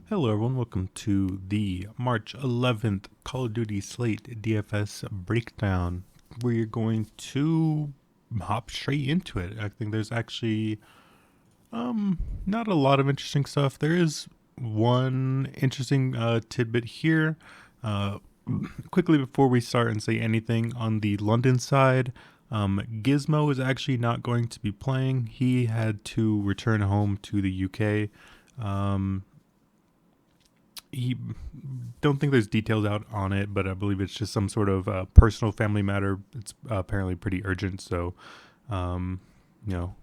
Hello, everyone. Welcome to the March 11th Call of Duty Slate DFS breakdown. We're going to hop straight into it. I think there's actually not a lot of interesting stuff. There is one interesting tidbit here. Uh, Quickly before we start and say anything on the London side, Gizmo is actually not going to be playing. He had to return home to the UK. He don't think there's details out on it, but I believe it's just some sort of personal family matter. It's apparently pretty urgent, so nothing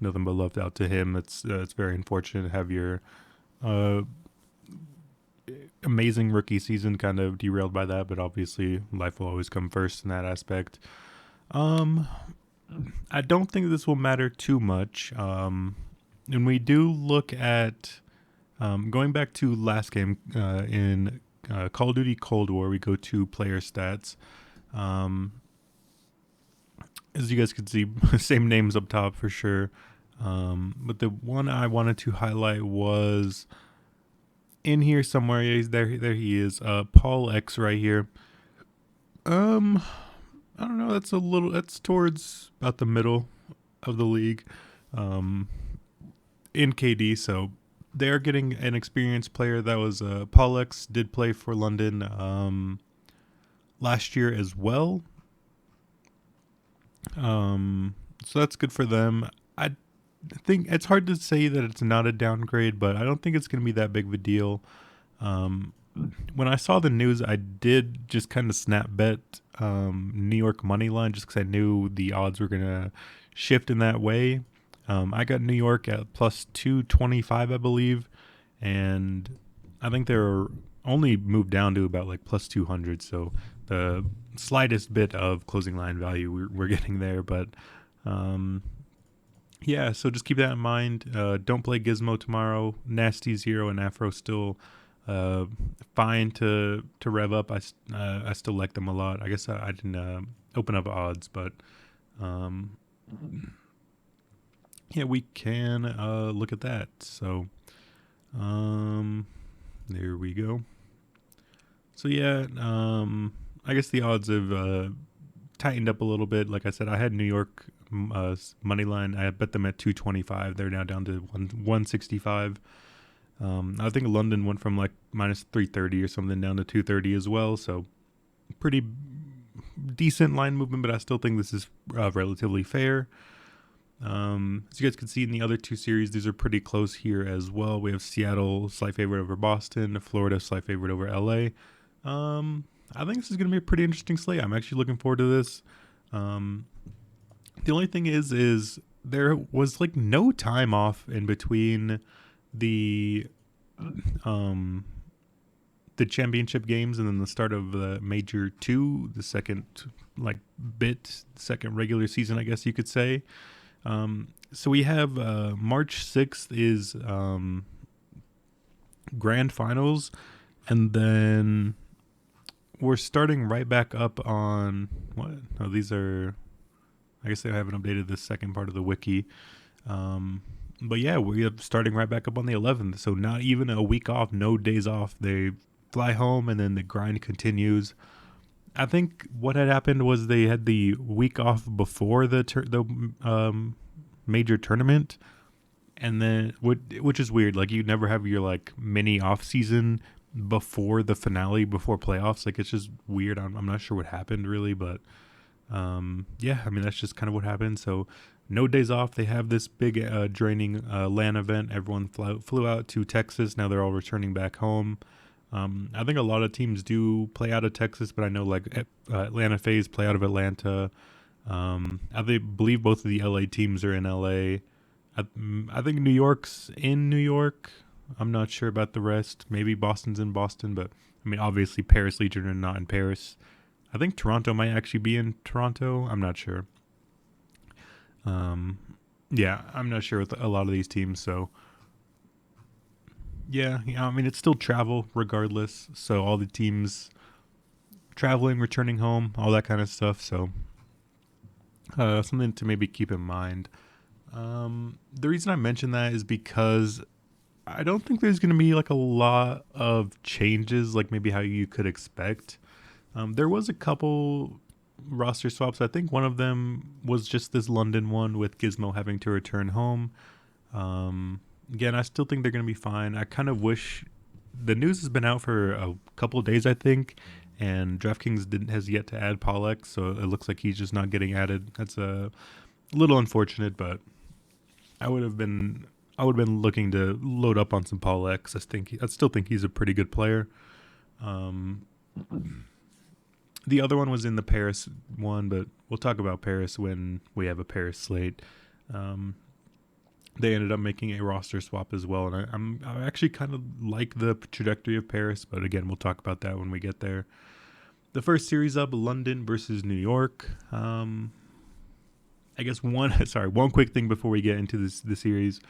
but love out to him. It's very unfortunate to have your uh, amazing rookie season kind of derailed by that, but obviously life will always come first in that aspect. Um, I don't think this will matter too much. When we do look at going back to last game in Call of Duty Cold War, we go to player stats. Um, as you guys can see, same names up top for sure. But the one I wanted to highlight was in here somewhere. Yeah, he's there. There he is. Paul X right here. Um, I don't know. That's towards about the middle of the league. Um, in KD, so they're getting an experienced player. That was Paul X did play for London last year as well. So that's good for them. I think it's hard to say that it's not a downgrade, but I don't think it's going to be that big of a deal. When I saw the news, I did just kind of snap bet New York money line just because I knew the odds were going to shift in that way. I got New York at plus 225, I believe, and I think they're only moved down to about like plus 200. So the slightest bit of closing line value we're getting there, but yeah. So just keep that in mind. Don't play Gizmo tomorrow. Nasty Zero and Afro still fine to rev up. I still like them a lot. I guess I didn't open up odds, but yeah, we can look at that. So there we go. So yeah, I guess the odds have tightened up a little bit. Like I said, I had New York money line. I bet them at 225. They're now down to 165. I think London went from like minus 330 or something down to 230 as well. So pretty decent line movement, but I still think this is relatively fair. As you guys can see in the other two series, these are pretty close here as well. We have Seattle slight favorite over Boston, Florida slight favorite over LA. I think this is going to be a pretty interesting slate. I'm actually looking forward to this. The only thing is there was like no time off in between the championship games and then the start of the Major 2, the second second regular season, I guess you could say. So we have March 6th is grand finals, and then we're starting right back up on what? No, these are. I guess they haven't updated the second part of the wiki. But yeah, we're starting right back up on the 11th. So not even a week off, no days off. They fly home and then the grind continues. I think what had happened was they had the week off before the major tournament, and then which is weird. Like you never have your like mini off season before the finale, before playoffs. Like it's just weird. I'm not sure what happened really, but yeah, I mean that's just kind of what happened. So no days off. They have this big draining LAN event. Everyone flew out to Texas. Now they're all returning back home. I think a lot of teams do play out of Texas, but I know like Atlanta FaZe play out of Atlanta. I believe both of the LA teams are in LA. I think New York's in New York. I'm not sure about the rest. Maybe Boston's in Boston, but I mean, obviously Paris Legion are not in Paris. I think Toronto might actually be in Toronto. I'm not sure. Yeah, I'm not sure with a lot of these teams. So yeah, I mean, it's still travel regardless. So all the teams traveling, returning home, all that kind of stuff. So something to maybe keep in mind. The reason I mention that is because I don't think there's going to be like a lot of changes, like maybe how you could expect. There was a couple roster swaps. I think one of them was just this London one with Gizmo having to return home. Again, I still think they're going to be fine. I kind of wish the news has been out for a couple of days, I think, and DraftKings has yet to add Pollock, so it looks like he's just not getting added. That's a little unfortunate, but I would have been looking to load up on some Pollock. I still think he's a pretty good player. The other one was in the Paris one, but we'll talk about Paris when we have a Paris slate. They ended up making a roster swap as well, and I actually kind of like the trajectory of Paris, but again, we'll talk about that when we get there. The first series up, London versus New York. I guess one quick thing before we get into the series.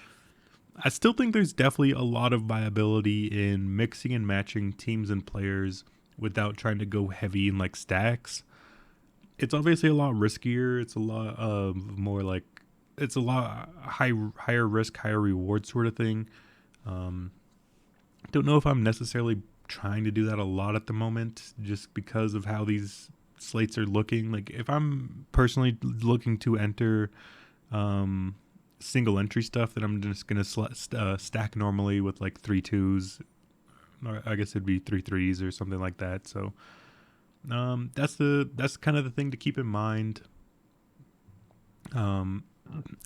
I still think there's definitely a lot of viability in mixing and matching teams and players without trying to go heavy in like stacks. It's obviously a lot riskier. It's a lot it's a lot higher risk, higher reward sort of thing. Don't know if I'm necessarily trying to do that a lot at the moment, just because of how these slates are looking. Like if I'm personally looking to enter single entry stuff, then I'm just gonna stack normally with like 3 2s, or I guess it'd be 3 3s or something like that. So that's kind of the thing to keep in mind.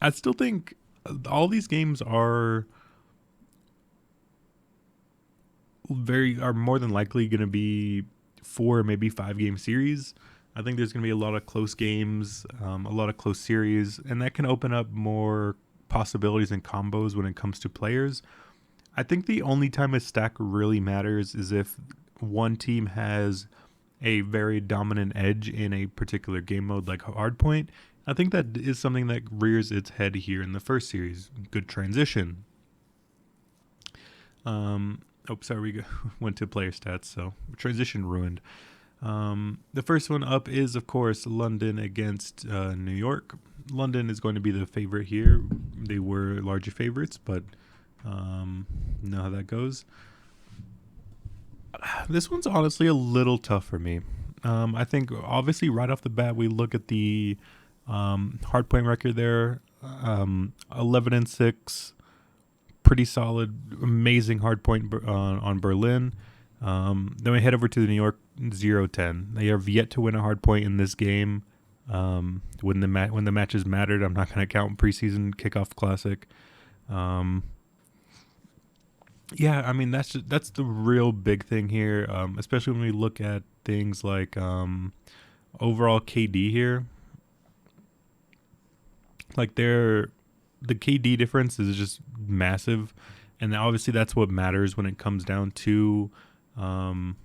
I still think all these games are more than likely going to be 4, maybe 5 game series. I think there's going to be a lot of close games, a lot of close series, and that can open up more possibilities and combos when it comes to players. I think the only time a stack really matters is if one team has a very dominant edge in a particular game mode like hardpoint. I think that is something that rears its head here in the first series. Good transition. We went to player stats, so transition ruined. The first one up is, of course, London against New York. London is going to be the favorite here. They were larger favorites, but know how that goes. This one's honestly a little tough for me. I think, obviously, right off the bat, we look at the hardpoint record there. 11-6. Pretty solid, amazing hardpoint on Berlin. Then we head over to the New York 0-10. They have yet to win a hardpoint in this game. When the matches mattered, I'm not going to count preseason kickoff classic. Yeah, I mean that's the real big thing here, especially when we look at things like overall KD here. Like the KD difference is just massive, and obviously that's what matters when it comes down to when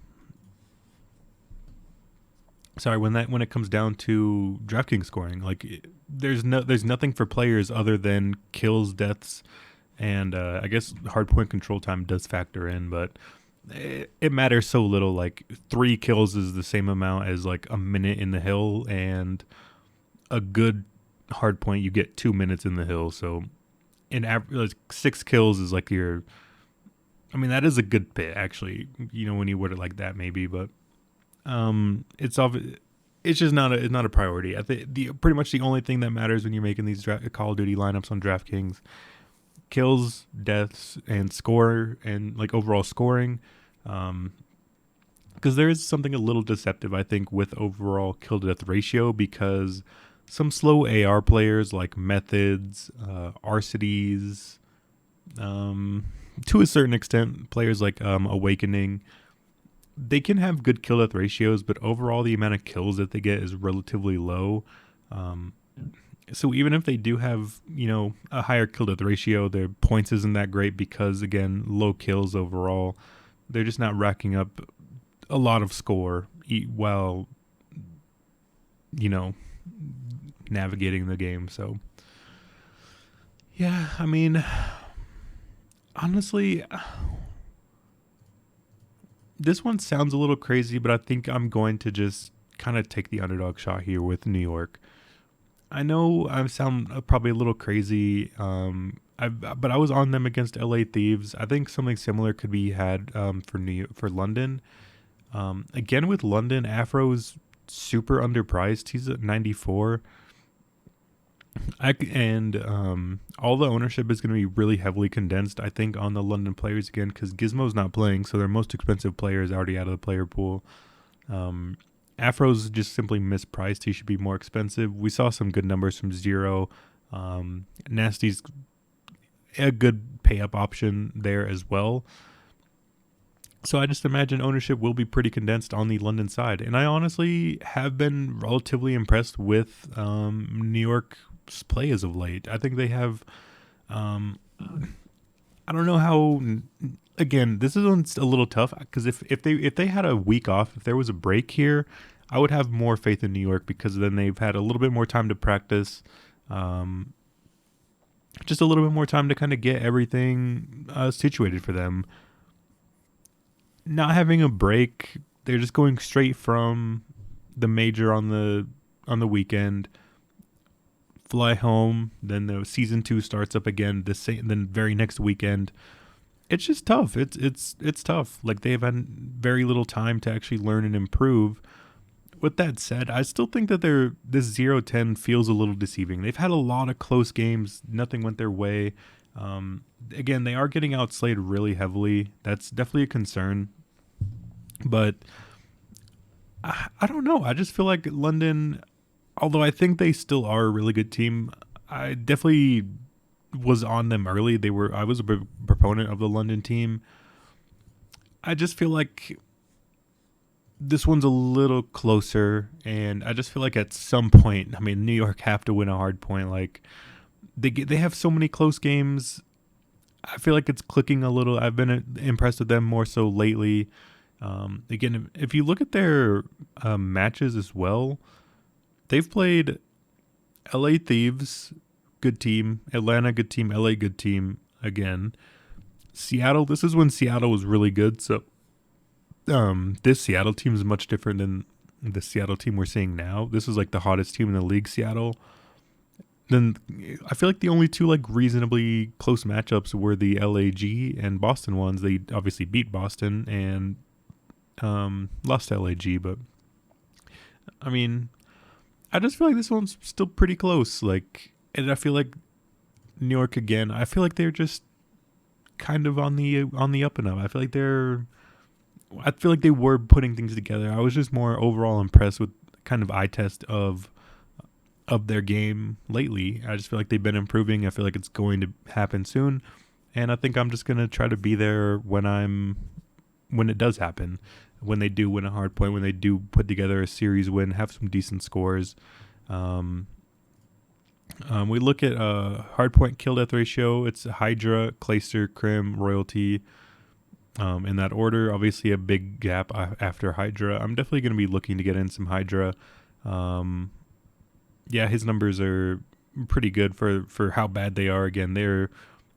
it comes down to DraftKings scoring. Like there's nothing for players other than kills, deaths, and I guess hardpoint control time does factor in, but it matters so little. Like 3 kills is the same amount as like a minute in the hill, and a good hard point you get 2 minutes in the hill. So in average, 6 kills is like that is a good bit actually, when you word it like that maybe, but it's just not a priority. I think pretty much the only thing that matters when you're making these Call of Duty lineups on DraftKings: kills, deaths, and score, and like overall scoring. Because there is something a little deceptive, I think, with overall kill to death ratio, because some slow AR players like Methods, Arcides, to a certain extent, players like Awakening, they can have good kill death ratios, but overall the amount of kills that they get is relatively low. So even if they do have, a higher kill death ratio, their points isn't that great because, again, low kills overall. They're just not racking up a lot of score while, navigating the game. So yeah, I mean, honestly, this one sounds a little crazy, but I think I'm going to just kind of take the underdog shot here with New York. I know I sound probably a little crazy. I But I was on them against LA Thieves. I think something similar could be had for London. Again with London, Afro's super underpriced. He's at 94. All the ownership is going to be really heavily condensed, I think, on the London players again, because Gizmo's not playing, so their most expensive player is already out of the player pool. Afro's just simply mispriced. He should be more expensive. We saw some good numbers from Zero. Nasty's a good pay-up option there as well. So I just imagine ownership will be pretty condensed on the London side. And I honestly have been relatively impressed with New York's play as of late. I think they have, I don't know how, again, this is a little tough because if they had a week off, if there was a break here, I would have more faith in New York because then they've had a little bit more time to practice. Just a little bit more time to kind of get everything situated for them. Not having a break, they're just going straight from the major on the weekend, fly home, then the season 2 starts up again then very next weekend. It's just tough. It's tough. Like they've had very little time to actually learn and improve. With that said, I still think that this 0-10 feels a little deceiving. They've had a lot of close games. Nothing went their way. Again, they are getting outslayed really heavily. That's definitely a concern. But I don't know. I just feel like London, although I think they still are a really good team, I definitely was on them early. I was a proponent of the London team. I just feel like this one's a little closer, and I just feel like at some point, I mean, New York have to win a hard point. Like they have so many close games. I feel like it's clicking a little. I've been impressed with them more so lately. Again, if you look at their matches as well, they've played LA Thieves, good team, Atlanta, good team, LA, good team again. Seattle, this is when Seattle was really good. So this Seattle team is much different than the Seattle team we're seeing now. This is like the hottest team in the league, Seattle. Then I feel like the only two like reasonably close matchups were the LAG and Boston ones. They obviously beat Boston and lost to LAG, but I mean, I just feel like this one's still pretty close. Like, and I feel like New York again. I feel like they're just kind of on the up and up. I feel like they were putting things together. I was just more overall impressed with kind of eye test of their game lately. I just feel like they've been improving. I feel like it's going to happen soon, and I think I'm just gonna try to be there when it does happen, when they do win a hard point, when they do put together a series win, have some decent scores. We look at hard point kill death ratio. It's Hydra, Clayster, Crim, Royalty. In that order, obviously a big gap after Hydra. I'm definitely going to be looking to get in some Hydra. Yeah, his numbers are pretty good for how bad they are. Again,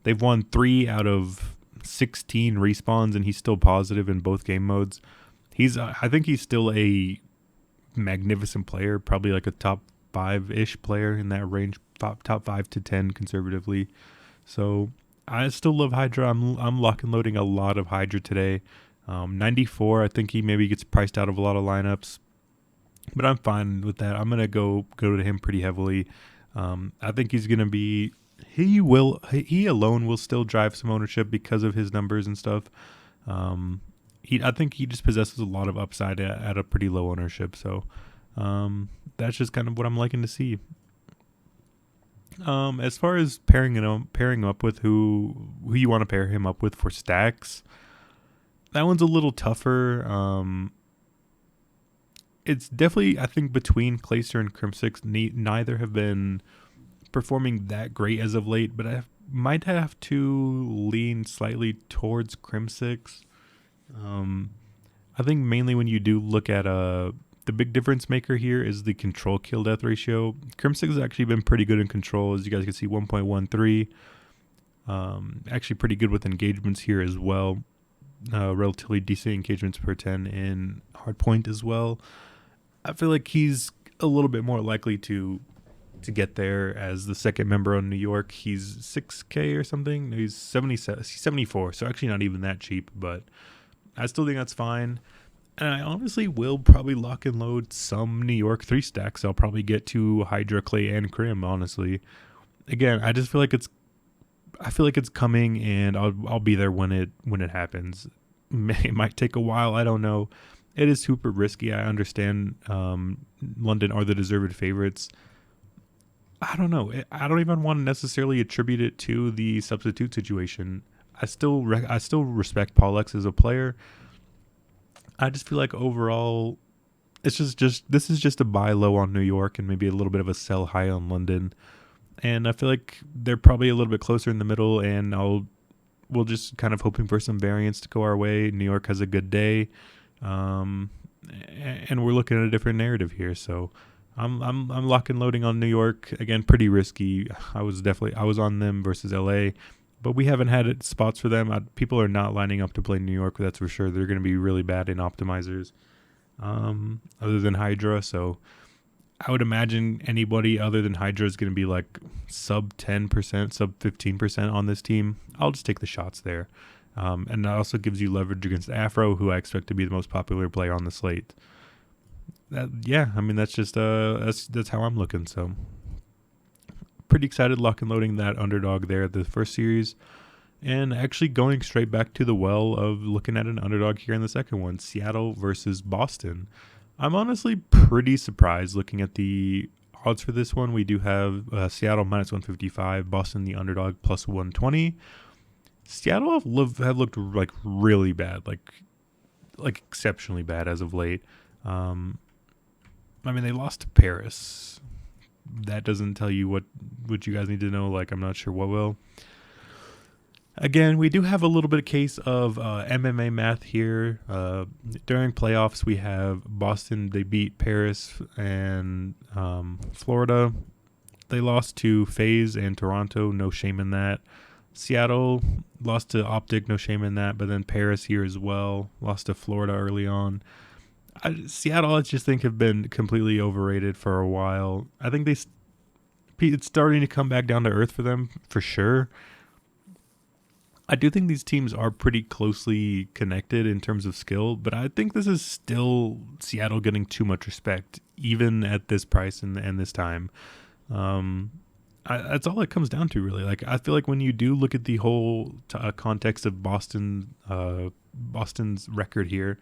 they've won 3 out of 16 respawns, and he's still positive in both game modes. I think he's still a magnificent player, probably like a top 5-ish player in that range, top 5 to 10 conservatively. So I still love Hydra. I'm lock and loading a lot of Hydra today. 94, I think he maybe gets priced out of a lot of lineups, but I'm fine with that. I'm gonna go to him pretty heavily. I think he's gonna be. He alone will still drive some ownership because of his numbers and stuff. I think he just possesses a lot of upside at a pretty low ownership. So that's just kind of what I'm liking to see. As far as pairing him up with who you want to pair him up with for stacks, that one's a little tougher. It's definitely, I think, between Clayster and Crimsix. Neither have been performing that great as of late, but I might have to lean slightly towards Crimsix. I think mainly when you do look at the big difference maker here is the control kill death ratio. Crimsix has actually been pretty good in control, as you guys can see, 1.13. Actually pretty good with engagements here as well. Relatively decent engagements per 10 in hardpoint as well. I feel like he's a little bit more likely to to get there as the second member on New York. He's 6K or something. No, he's 74, so actually not even that cheap, but I still think that's fine. And I honestly will probably lock and load some New York 3 stacks. I'll probably get to Hydra, Clay, and Crim, honestly. Again, I just feel like it's coming, and I'll be there when it happens. It might take a while, I don't know. It is super risky. I understand London are the deserved favorites. I don't know. I don't even want to necessarily attribute it to the substitute situation. I still respect Paul X as a player. I just feel like overall, it's just this is just a buy low on New York and maybe a little bit of a sell high on London. And I feel like they're probably a little bit closer in the middle, and we'll just kind of hoping for some variance to go our way. New York has a good day, and we're looking at a different narrative here. So I'm lock and loading on New York again. Pretty risky. I was on them versus LA, but we haven't had spots for them. People are not lining up to play New York. That's for sure. They're going to be really bad in optimizers, other than Hydra. So I would imagine anybody other than Hydra is going to be like sub 10%, sub 15% on this team. I'll just take the shots there. And that also gives you leverage against Afro, who I expect to be the most popular player on the slate. That's just that's how I'm looking. So pretty excited lock and loading that underdog there at the first series, and actually going straight back to the well of looking at an underdog here in the second one, Seattle versus Boston. I'm honestly pretty surprised looking at the odds for this one. We do have Seattle minus 155, Boston the underdog plus 120. Seattle have looked like really bad, like exceptionally bad as of late. They lost to Paris. That doesn't tell you what you guys need to know. Like, I'm not sure what will. Again, we do have a little bit of case of MMA math here. During playoffs, we have Boston. They beat Paris and Florida. They lost to FaZe and Toronto. No shame in that. Seattle lost to Optic. No shame in that. But then Paris here as well. Lost to Florida early on. Seattle, I just think, have been completely overrated for a while. I think it's starting to come back down to earth for them, for sure. I do think these teams are pretty closely connected in terms of skill, but I think this is still Seattle getting too much respect, even at this price and this time. That's all it comes down to, really. Like, I feel like when you do look at the whole context of Boston's record here,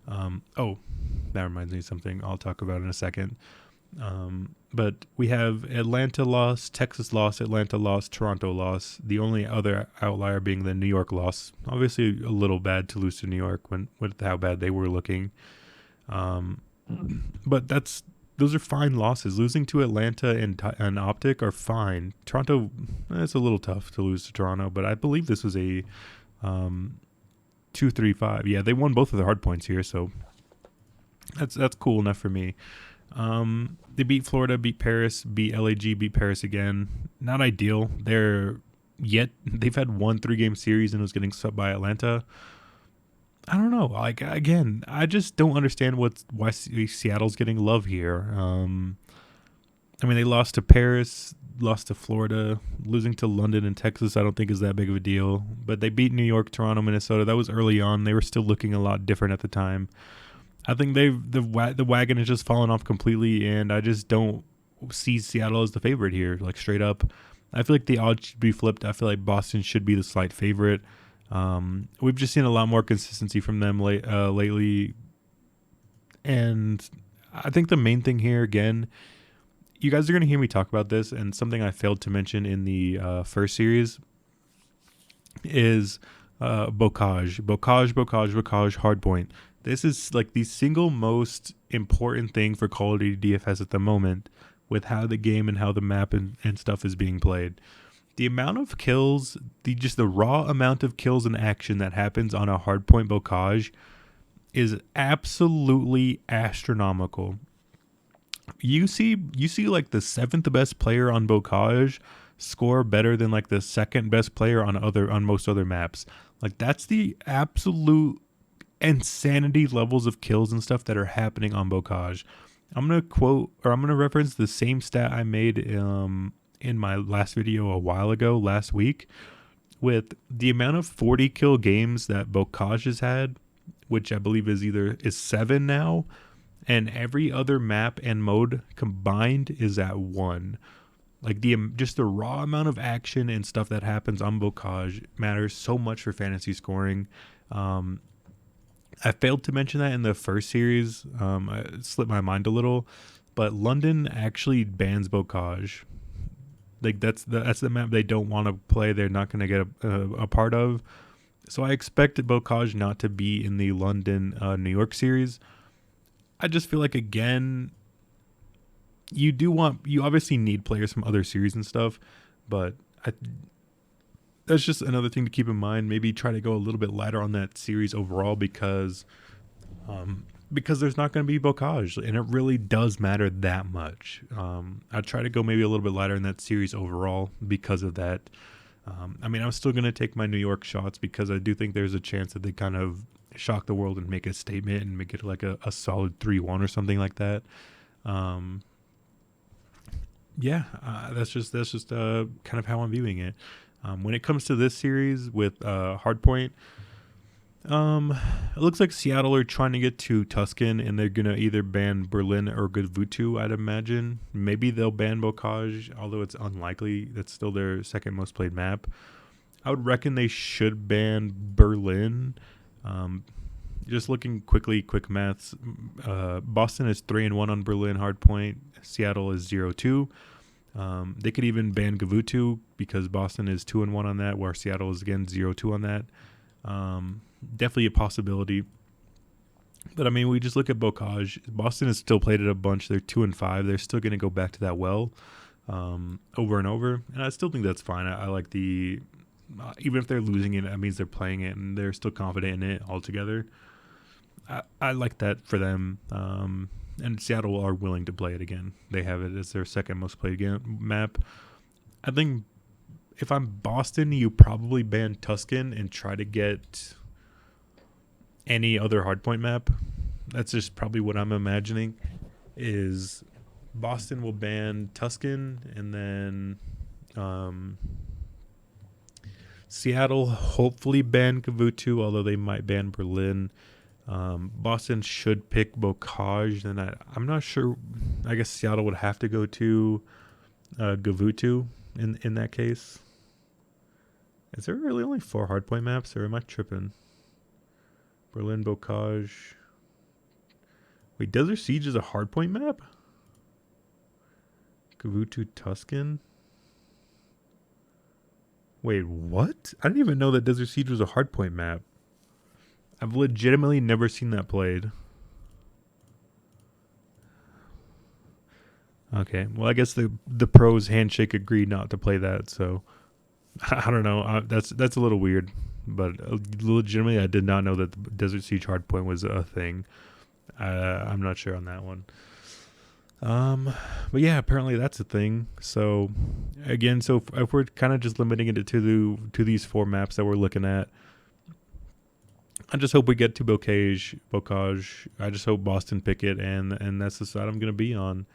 that reminds me of something I'll talk about in a second. But we have Atlanta loss, Texas loss, Atlanta loss, Toronto loss. The only other outlier being the New York loss. Obviously, a little bad to lose to New York with how bad they were looking. But those are fine losses. Losing to Atlanta and Optic are fine. Toronto, it's a little tough to lose to Toronto, but I believe this was a 2-3-5. Yeah, they won both of the hard points here, so that's cool enough for me. They beat Florida, beat Paris, beat LAG, beat Paris again. Not ideal. They've had 1 3-game series and was getting swept by Atlanta. I don't know. Like, again, I just don't understand why Seattle's getting love here. They lost to Paris, lost to Florida, losing to London and Texas. I don't think is that big of a deal. But they beat New York, Toronto, Minnesota. That was early on. They were still looking a lot different at the time. I think the wagon has just fallen off completely, and I just don't see Seattle as the favorite here, like straight up. I feel like the odds should be flipped. I feel like Boston should be the slight favorite. We've just seen a lot more consistency from them lately, and I think the main thing here, again, you guys are going to hear me talk about this, and something I failed to mention in the first series is Bocage, hardpoint. This is like the single most important thing for Call of Duty DFS at the moment, with how the game and how the map and stuff is being played. The amount of kills, the raw amount of kills and action that happens on a hardpoint Bocage is absolutely astronomical. You see like the 7th best player on Bocage score better than like the 2nd best player on most other maps. Like, that's the absolute insanity levels of kills and stuff that are happening on Bocage. I'm gonna reference the same stat I made in my last video a while ago, last week, with the amount of 40 kill games that Bocage has had, which I believe is 7 now, and every other map and mode combined is at 1. Like just the raw amount of action and stuff that happens on Bocage matters so much for fantasy scoring. Um, I failed to mention that in the first series. It slipped my mind a little, but London actually bans Bocage. Like that's the map they don't want to play. They're not going to get a part of. So I expected Bocage not to be in the London New York series. I just feel like, again, you obviously need players from other series and stuff, but that's just another thing to keep in mind. Maybe try to go a little bit lighter on that series overall because there's not going to be Bocage, and it really does matter that much. I try to go maybe a little bit lighter in that series overall because of that. I'm still going to take my New York shots because I do think there's a chance that they kind of shock the world and make a statement and make it like a solid 3-1 or something like that. That's just kind of how I'm viewing it. When it comes to this series with Hardpoint, it looks like Seattle are trying to get to Tuscan, and they're gonna either ban Berlin or Goodvutu, I'd imagine. Maybe they'll ban Bocage, although it's unlikely. That's still their second most played map. I would reckon they should ban Berlin. Just looking quick maths. Boston is 3-1 on Berlin Hardpoint. Seattle is 0-2. They could even ban Gavutu because Boston is 2-1 on that, where Seattle is again 0-2 on that. Definitely a possibility. But we just look at Bocage. Boston has still played it a bunch. They're 2-5. They're still going to go back to that well over and over. And I still think that's fine. I like the even if they're losing it, that means they're playing it and they're still confident in it altogether. I like that for them. And Seattle are willing to play it again. They have it as their second most played map. I think if I'm Boston, you probably ban Tuscan and try to get any other hardpoint map. That's just probably what I'm imagining. Is Boston will ban Tuscan, and then Seattle hopefully ban Kavutu, although they might ban Berlin. Boston should pick Bocage, and I'm not sure. I guess Seattle would have to go to Gavutu in that case. Is there really only 4 hardpoint maps, or am I tripping? Berlin, Bocage. Wait, Desert Siege is a hardpoint map? Gavutu, Tuscan? Wait, what? I didn't even know that Desert Siege was a hardpoint map. I've legitimately never seen that played. Okay, well, I guess the pros handshake agreed not to play that, so I don't know. That's a little weird, but legitimately, I did not know that the Desert Siege hardpoint was a thing. I'm not sure on that one. But yeah, apparently that's a thing. So again, if we're kind of just limiting it to these 4 maps that we're looking at, I just hope we get to Bocage. I just hope Boston pick it, and that's the side I'm going to be on.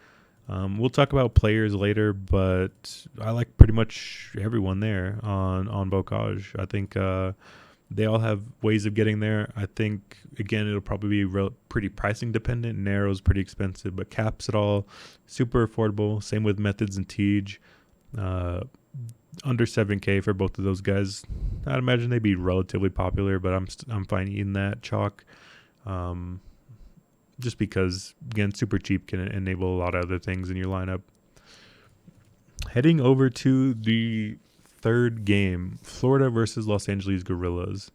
We'll talk about players later, but I like pretty much everyone there on Bocage. I think they all have ways of getting there. I think, again, it'll probably be pretty pricing dependent. Narrow's pretty expensive, but Caps it all super affordable. Same with Methods and Tej. Under 7K for both of those guys. I'd imagine they'd be relatively popular, but I'm fine eating that chalk. Just because, again, super cheap can enable a lot of other things in your lineup. Heading over to the third game, Florida versus Los Angeles Guerrillas.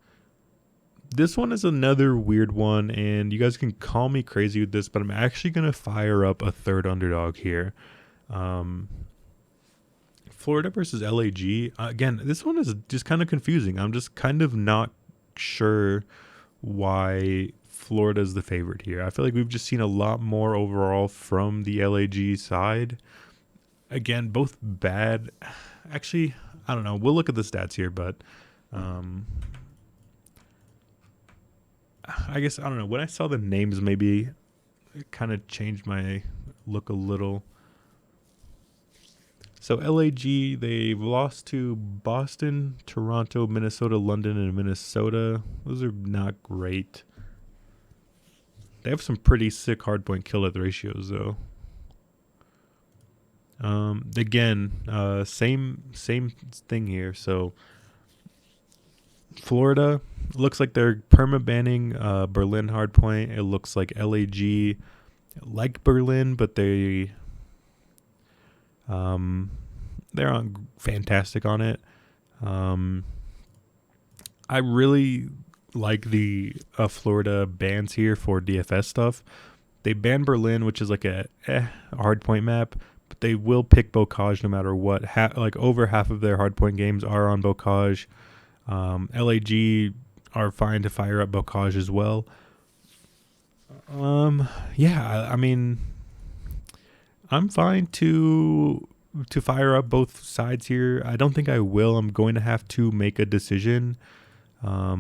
This one is another weird one, and you guys can call me crazy with this, but I'm actually going to fire up a third underdog here. Florida versus LAG. Again, this one is just kind of confusing. I'm just kind of not sure why Florida is the favorite here. I feel like we've just seen a lot more overall from the LAG side. Again, both bad. Actually, I don't know. We'll look at the stats here, but I guess, I don't know. When I saw the names, maybe kind of changed my look a little. So LAG, they've lost to Boston, Toronto, Minnesota, London, and Minnesota. Those are not great. They have some pretty sick hardpoint kill death ratios though. Again, same thing here. So Florida looks like they're perma banning Berlin hardpoint. It looks like LAG like Berlin, but they're on fantastic on it. I really like the Florida bans here for DFS stuff. They ban Berlin, which is like a hardpoint map, but they will pick Bocage no matter what. Like over half of their hardpoint games are on Bocage. LAG are fine to fire up Bocage as well. Yeah, I mean, I'm fine to fire up both sides here. I don't think I will. I'm going to have to make a decision. I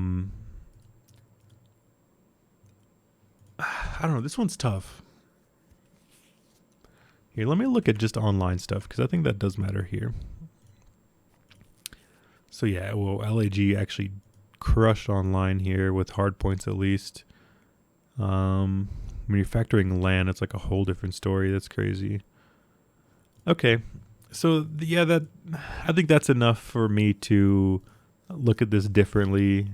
don't know. This one's tough. Here, let me look at just online stuff because I think that does matter here. So yeah, well, LAG actually crushed online here with hard points at least. When you're factoring LAN, it's like a whole different story. That's crazy. Okay, so yeah, I think that's enough for me to look at this differently.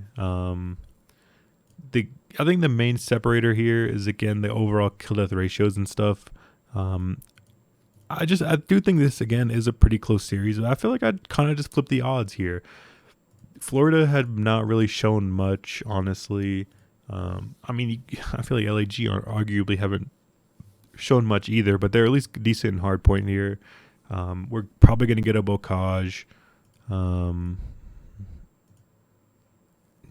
I think the main separator here is again the overall kill death ratios and stuff. I do think this again is a pretty close series. I feel like I'd kind of just flip the odds here. Florida had not really shown much, honestly. I mean, I feel like LAG arguably haven't shown much either, but they're at least decent in hard point here. We're probably going to get a Bocage.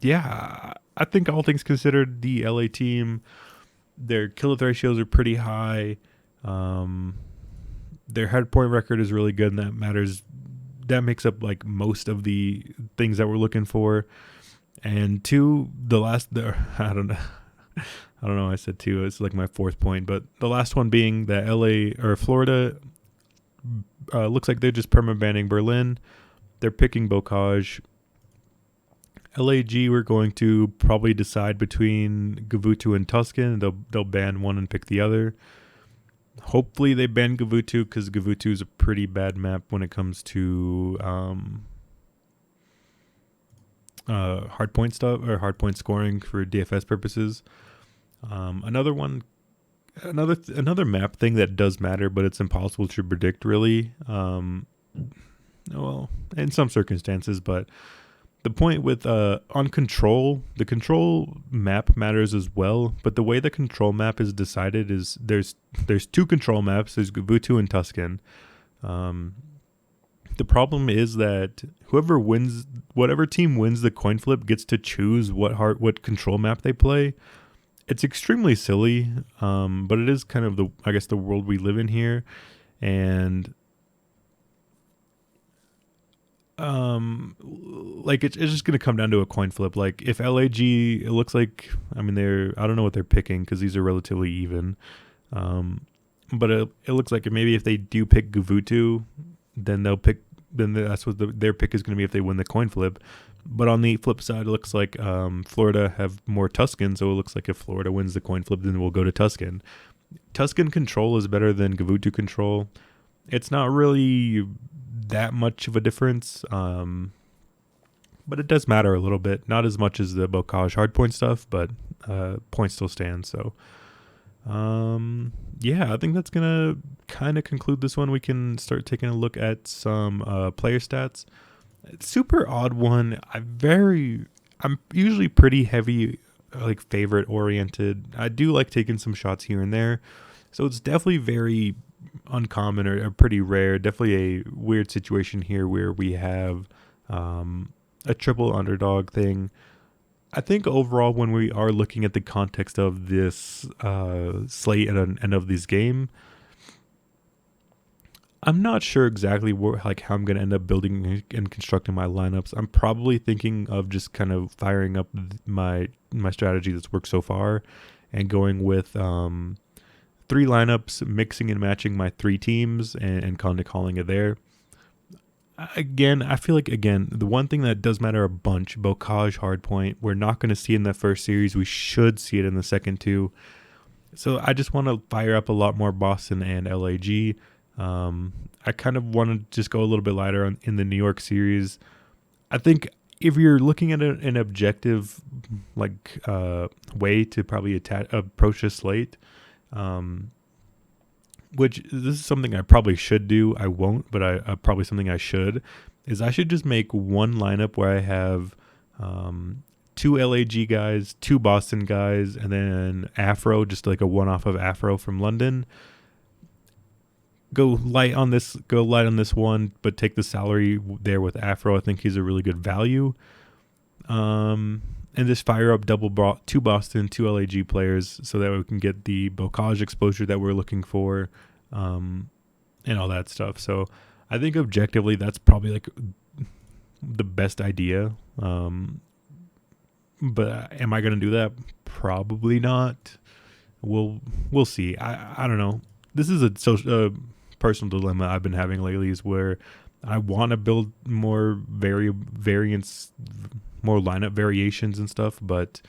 Yeah, I think all things considered, the LA team, their kill death ratios are pretty high. Their hard point record is really good, and that matters. That makes up like most of the things that we're looking for. And two, I don't know. I said two. It's like my fourth point, but the last one being that LA or Florida looks like they're just perma banning Berlin. They're picking Bocage. LAG, we're going to probably decide between Gavutu and Tuscan. They'll ban one and pick the other. Hopefully they ban Gavutu because Gavutu is a pretty bad map when it comes to hardpoint stuff or hardpoint scoring for DFS purposes. Another map thing that does matter, but it's impossible to predict really. Well, in some circumstances, but the point with on control, the control map matters as well, but the way the control map is decided is there's two control maps. There's Gavutu and Tuscan. The problem is that whatever team wins the coin flip gets to choose what control map they play. It's extremely silly, but it is kind of the world we live in here, and like it's just gonna come down to a coin flip. Like if LAG, it looks like, I mean, I don't know what they're picking because these are relatively even, but it looks like maybe if they do pick Gavutu, then that's what their pick is going to be if they win the coin flip. But on the flip side, it looks like Florida have more Tuscan, so it looks like if Florida wins the coin flip, then we'll go to Tuscan. Tuscan control is better than Gavutu control. It's not really that much of a difference, but it does matter a little bit. Not as much as the Bocage hardpoint stuff, but points still stand. So yeah, I think that's gonna kind of conclude this one. We can start taking a look at some player stats. It's super odd one. I'm usually pretty heavy, like favorite oriented. I do like taking some shots here and there, so it's definitely very uncommon or pretty rare. Definitely a weird situation here where we have a triple underdog thing. I think overall, when we are looking at the context of this slate and of this game, I'm not sure exactly how I'm going to end up building and constructing my lineups. I'm probably thinking of just kind of firing up my strategy that's worked so far and going with 3 lineups, mixing and matching my 3 teams and kind of calling it there. Again, I feel like, the one thing that does matter a bunch, Bocage hardpoint, we're not going to see in the first series. We should see it in the second 2. So I just want to fire up a lot more Boston and LAG. I kind of want to just go a little bit lighter in the New York series. I think if you're looking at an objective way to probably approach a slate, which this is something I probably should do. I won't, but I probably something I should, is I should just make one lineup where I have 2 LAG guys, 2 Boston guys, and then Afro, just like a one-off of Afro from London. Go light on this one, but take the salary there with Afro. I think he's a really good value. And just fire up 2 Boston, 2 LAG players so that we can get the Bocage exposure that we're looking for, and all that stuff. So I think objectively that's probably like the best idea. But am I going to do that? Probably not. We'll see. I don't know. This is a personal dilemma I've been having lately, is where I want to build more variants, more lineup variations and stuff, but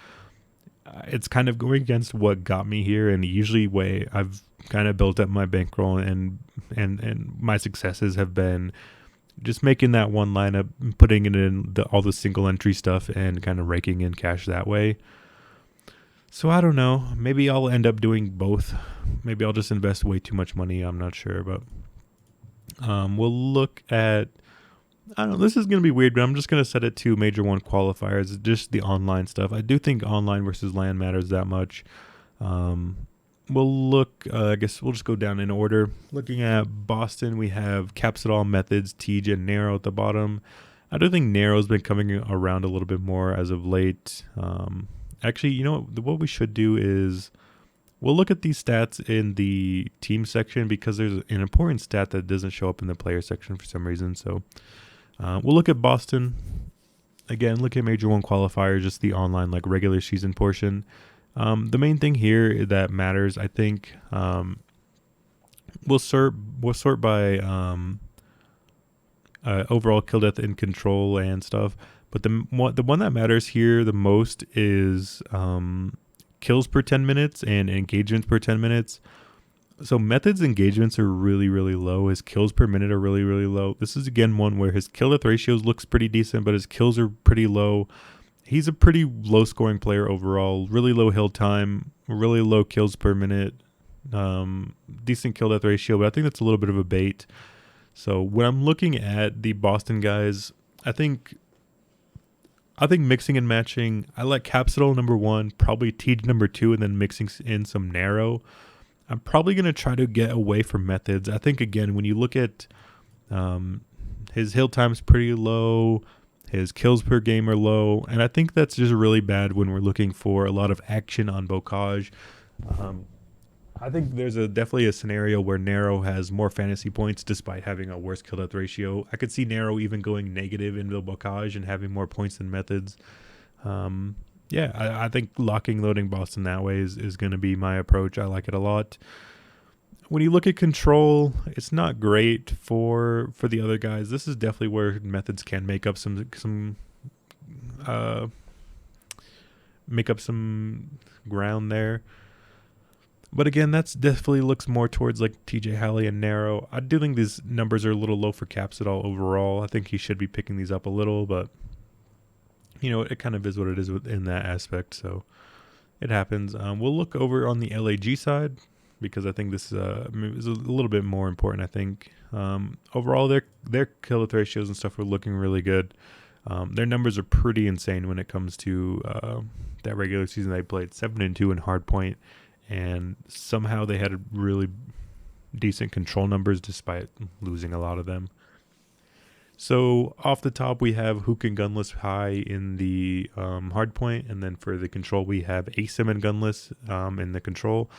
it's kind of going against what got me here. And usually way I've kind of built up my bankroll and my successes have been just making that one lineup, putting it in all the single entry stuff and kind of raking in cash that way. So I don't know. Maybe I'll end up doing both. Maybe I'll just invest way too much money. I'm not sure, but we'll look at. I don't know. This is going to be weird, but I'm just going to set it to Major 1 qualifiers, just the online stuff. I do think online versus LAN matters that much. We'll look, I guess we'll just go down in order. Looking at Boston, we have Capsidol, Methods, Tej, and Narrow at the bottom. I do think Narrow's been coming around a little bit more as of late. Actually, you know what we should do is we'll look at these stats in the team section, because there's an important stat that doesn't show up in the player section for some reason. So we'll look at Boston. Again, look at Major 1 qualifier, just the online regular season portion. The main thing here that matters, I think, we'll sort by overall kill death and control and stuff. But the one that matters here the most is kills per 10 minutes and engagements per 10 minutes. So Method's engagements are really, really low. His kills per minute are really, really low. This is, again, one where his kill death ratios looks pretty decent, but his kills are pretty low. He's a pretty low-scoring player overall. Really low hill time, really low kills per minute, decent kill death ratio, but I think that's a little bit of a bait. So when I'm looking at the Boston guys, I think mixing and matching, I like Capsidol number 1, probably Tej number 2, and then mixing in some Narrow. I'm probably going to try to get away from Methods. I think, again, when you look at his hill time's pretty low, his kills per game are low, and I think that's just really bad when we're looking for a lot of action on Bocage. I think there's definitely a scenario where Narrow has more fantasy points despite having a worse kill death ratio. I could see Narrow even going negative into Bocage and having more points than Methods. I think loading Boston that way is going to be my approach. I like it a lot. When you look at control, it's not great for the other guys. This is definitely where Methods can make up some ground there. But again, that's definitely looks more towards TJ Halley and Narrow. I do think these numbers are a little low for Capsidol overall. I think he should be picking these up a little, but it kind of is what it is in that aspect. So it happens. We'll look over on the LAG side, because I think this is a little bit more important. I think overall their kill death ratios and stuff are looking really good. Their numbers are pretty insane when it comes to that regular season. They played 7-2 in hardpoint, and somehow they had really decent control numbers despite losing a lot of them. So off the top, we have Hook and Gunless high in the hardpoint, and then for the control, we have ASIM and Gunless in the control.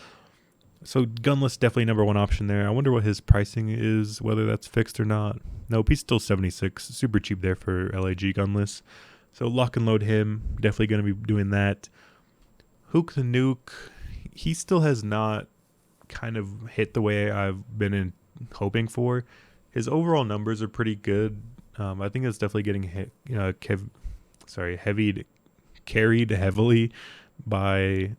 So Gunless definitely number 1 option there. I wonder what his pricing is, whether that's fixed or not. Nope, he's still 76, super cheap there for LAG Gunless. So lock and load him, definitely going to be doing that. Hook the Nuke, he still has not kind of hit the way I've been hoping for. His overall numbers are pretty good. I think it's definitely getting carried heavily by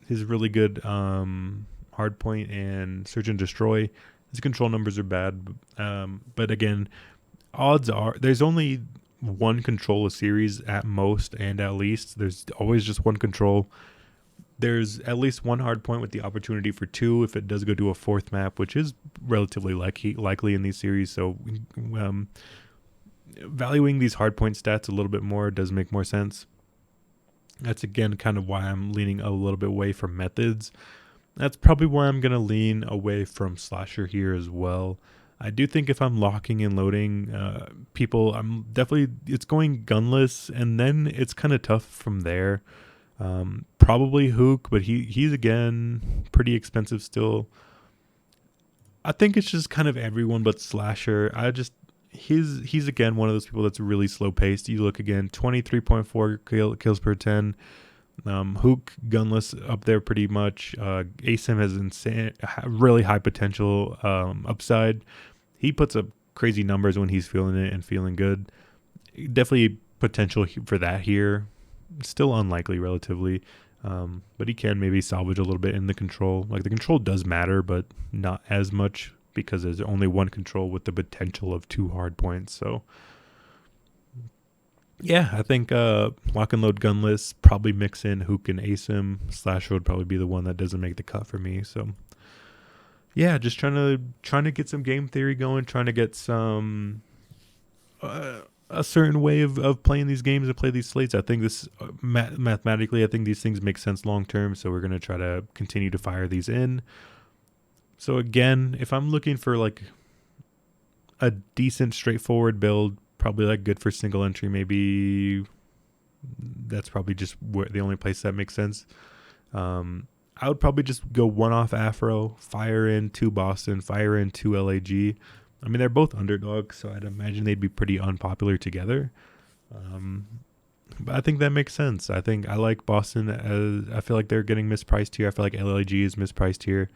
his really good hardpoint and search and destroy. His control numbers are bad, but again, odds are there's only one control a series at most and at least. There's always just one control. There's at least one hard point with the opportunity for two if it does go to a fourth map, which is relatively likely in these series. So valuing these hard point stats a little bit more does make more sense. That's again kind of why I'm leaning a little bit away from methods. That's probably why I'm going to lean away from slasher here as well. I do think if I'm locking and loading people, it's going gunless, and then it's kind of tough from there. Probably Hook, but he's again pretty expensive still. I think it's just kind of everyone but slasher. He's again one of those people that's really slow paced. You look again, 23.4 kills per 10. Hook gunless up there pretty much. ASIM has really high potential upside. He puts up crazy numbers when he's feeling it and feeling good. Definitely potential for that here. Still unlikely relatively, but he can maybe salvage a little bit in the control. Like the control does matter, but not as much because there's only one control with the potential of two hard points. So yeah, I think lock and load gunless, probably mix in Hook and ASIM. Slasher would probably be the one that doesn't make the cut for me. So yeah, just trying to get some game theory going, trying to get some a certain way of playing these games and play these slates. I think this mathematically, I think these things make sense long term. So we're gonna try to continue to fire these in. So again, if I'm looking for like a decent straightforward build, probably like good for single entry, maybe that's probably just the only place that makes sense. I would probably just go one off Afro, fire in 2 Boston, fire in 2 LAG. I mean, they're both underdogs, so I'd imagine they'd be pretty unpopular together. But I think that makes sense. I think I like Boston. I feel like they're getting mispriced here. I feel like LAG is mispriced here.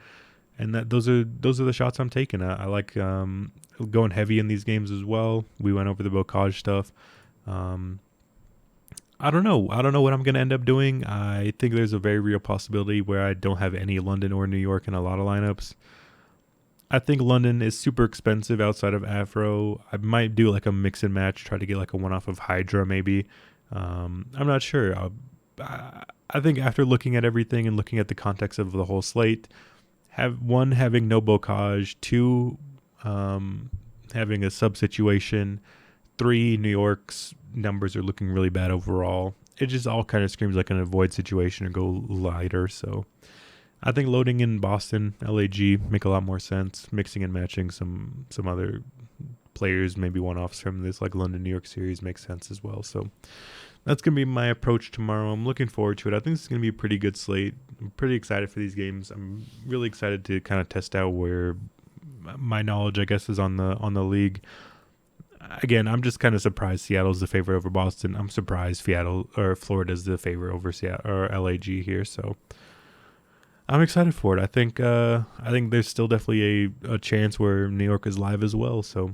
And those are the shots I'm taking. I like going heavy in these games as well. We went over the Bocage stuff. I don't know what I'm going to end up doing. I think there's a very real possibility where I don't have any London or New York in a lot of lineups. I think London is super expensive outside of Afro. I might do like a mix and match, try to get like a one-off of Hydra maybe. I'm not sure. I think after looking at everything and looking at the context of the whole slate, having no Bocage, 2 having a sub situation, 3 New York's numbers are looking really bad overall. It just all kind of screams like an avoid situation or go lighter. So I think loading in Boston, LAG make a lot more sense. Mixing and matching some other players, maybe one-offs from this like London, New York series makes sense as well. So that's going to be my approach tomorrow. I'm looking forward to it. I think it's going to be a pretty good slate. I'm pretty excited for these games. I'm really excited to kind of test out where my knowledge, I guess, is on the league. Again, I'm just kind of surprised Seattle's the favorite over Boston. I'm surprised Florida's the favorite over Seattle or LAG here. So I'm excited for it. I think there's still definitely a chance where New York is live as well. So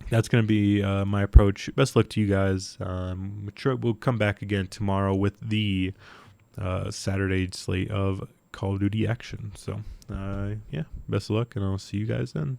that's going to be my approach. Best luck to you guys. We'll come back again tomorrow with the Saturday slate of Call of Duty action. So yeah, best of luck, and I'll see you guys then.